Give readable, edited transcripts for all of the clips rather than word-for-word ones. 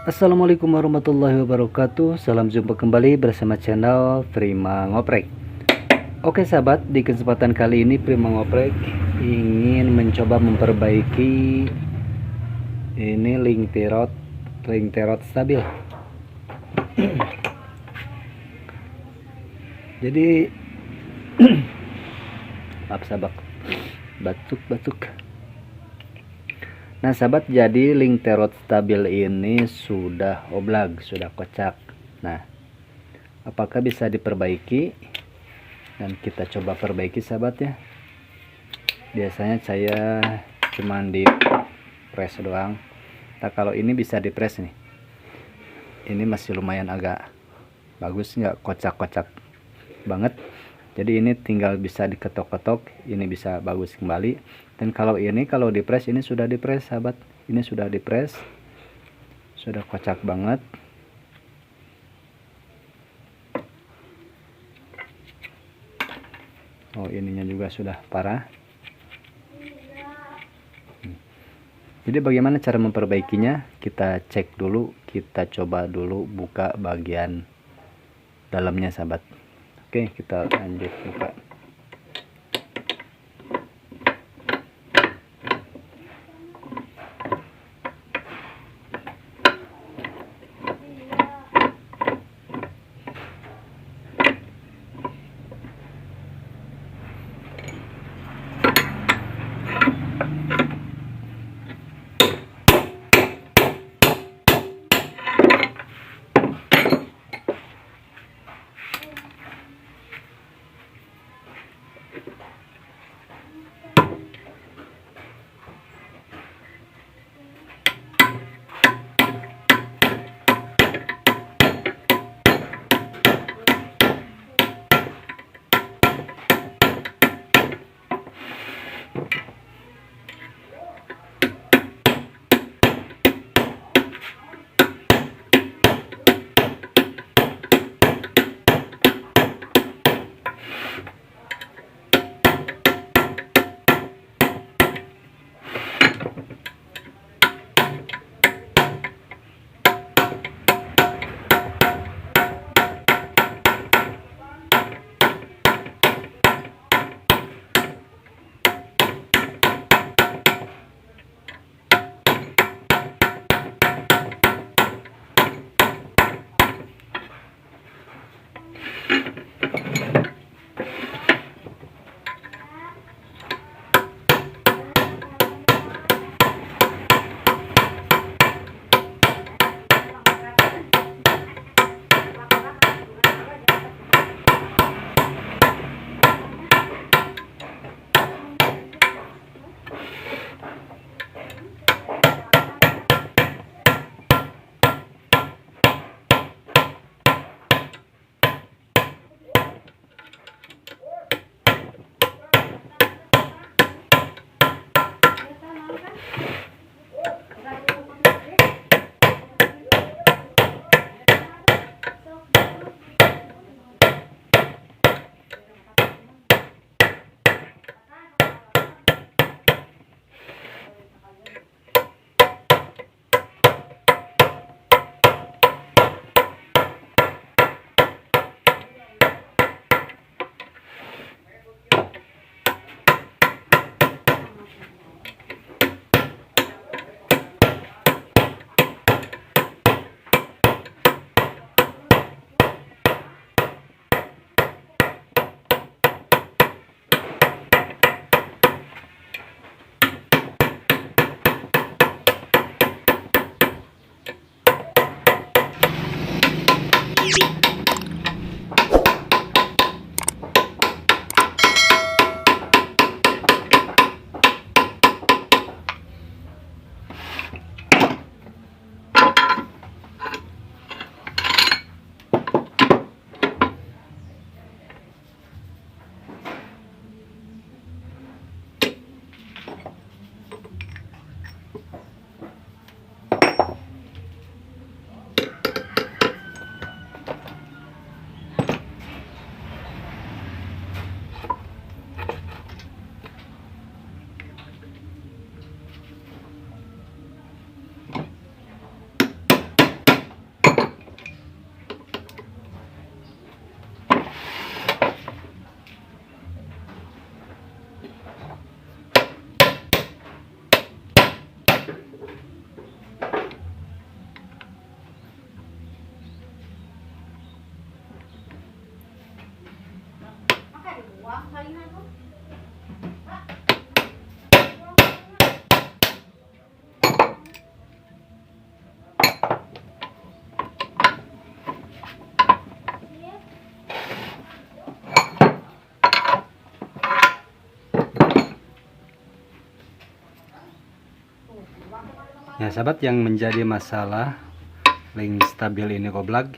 Assalamualaikum warahmatullahi wabarakatuh. Salam jumpa kembali bersama channel Prima Ngoprek. Oke sahabat, di kesempatan kali ini Prima Ngoprek ingin mencoba memperbaiki ini link terot stabil. Jadi maaf sahabat, batuk. Nah sahabat, jadi link terot stabil ini sudah oblag, sudah kocak. Nah, apakah bisa diperbaiki? Dan kita coba perbaiki sahabat ya. Biasanya saya cuman di press doang. Nah kalau ini bisa di press nih. Ini masih lumayan agak bagus, nggak kocak-kocak banget. Jadi ini tinggal bisa diketok-ketok, ini bisa bagus kembali. Dan kalau ini kalau di press, ini sudah di press sahabat, ini sudah di press, sudah kocak banget. Oh ininya juga sudah parah. Jadi bagaimana cara memperbaikinya? Kita cek dulu, kita coba dulu buka bagian dalamnya sahabat. Oke, kita lanjut buka. Ya sahabat, yang menjadi masalah link stabil ini Oblag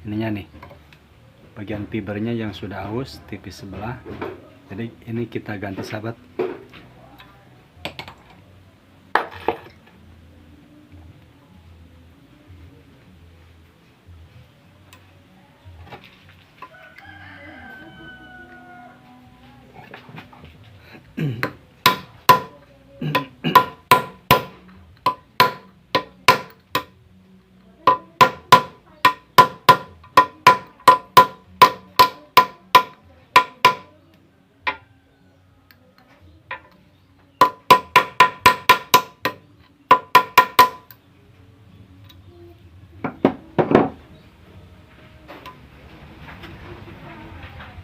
ininya nih, bagian fibernya yang sudah aus tipis sebelah. Jadi ini kita ganti sahabat.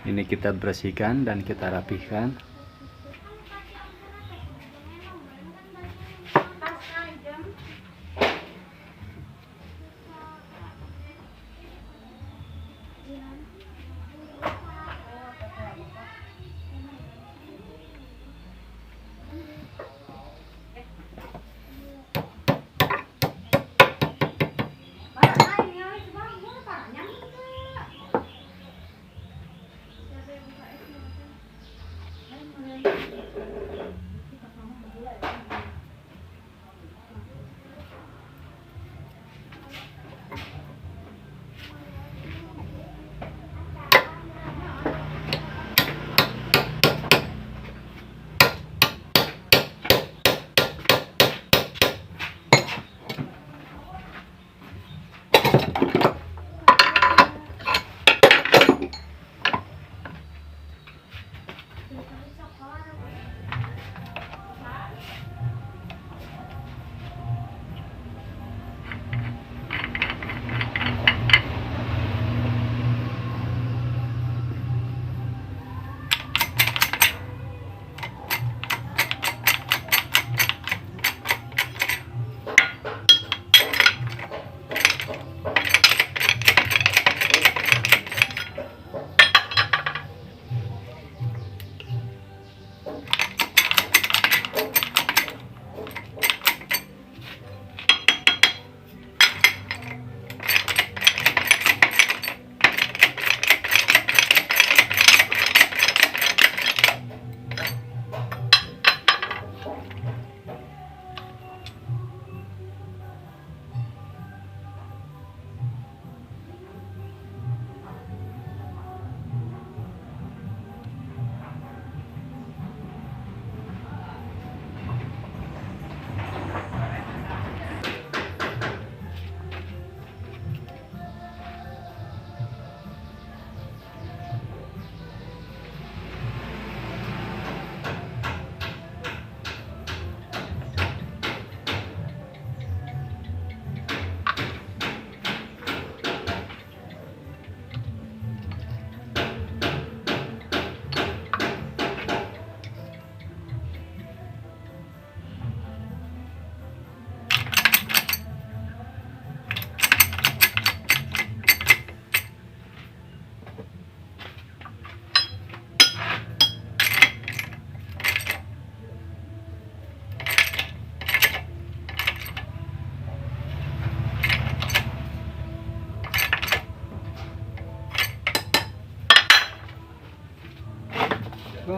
Ini kita bersihkan dan kita rapihkan.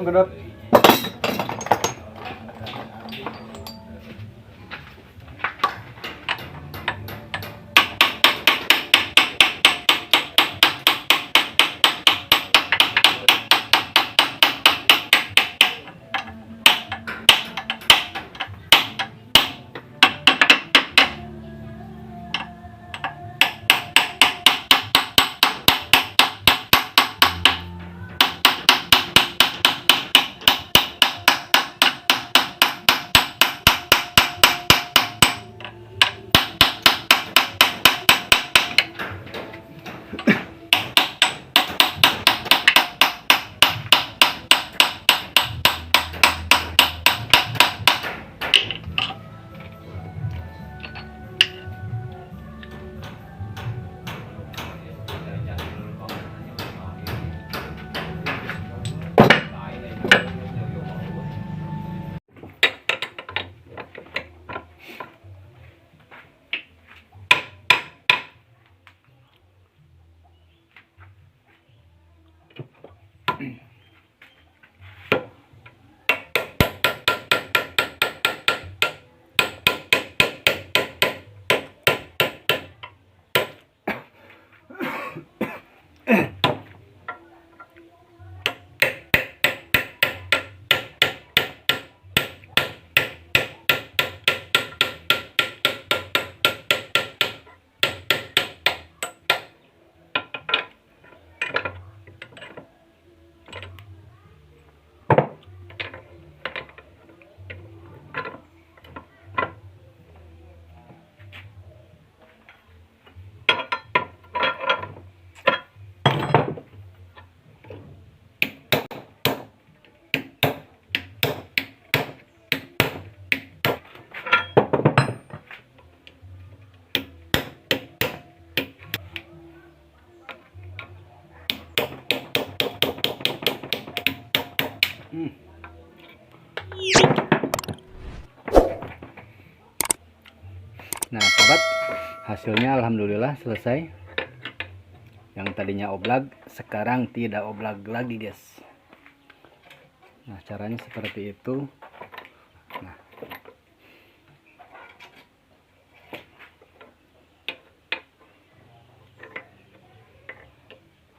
Kedap. Nah sahabat, hasilnya alhamdulillah selesai. Yang tadinya oblag sekarang tidak oblag lagi guys. Nah caranya seperti itu. Nah,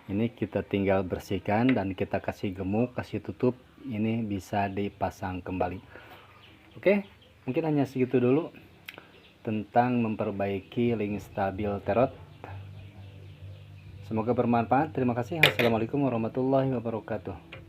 ini kita tinggal bersihkan dan kita kasih gemuk, kasih tutup. Ini bisa dipasang kembali. Oke, mungkin hanya segitu dulu tentang memperbaiki link stabil terot. Semoga bermanfaat. Terima kasih. Assalamualaikum warahmatullahi wabarakatuh.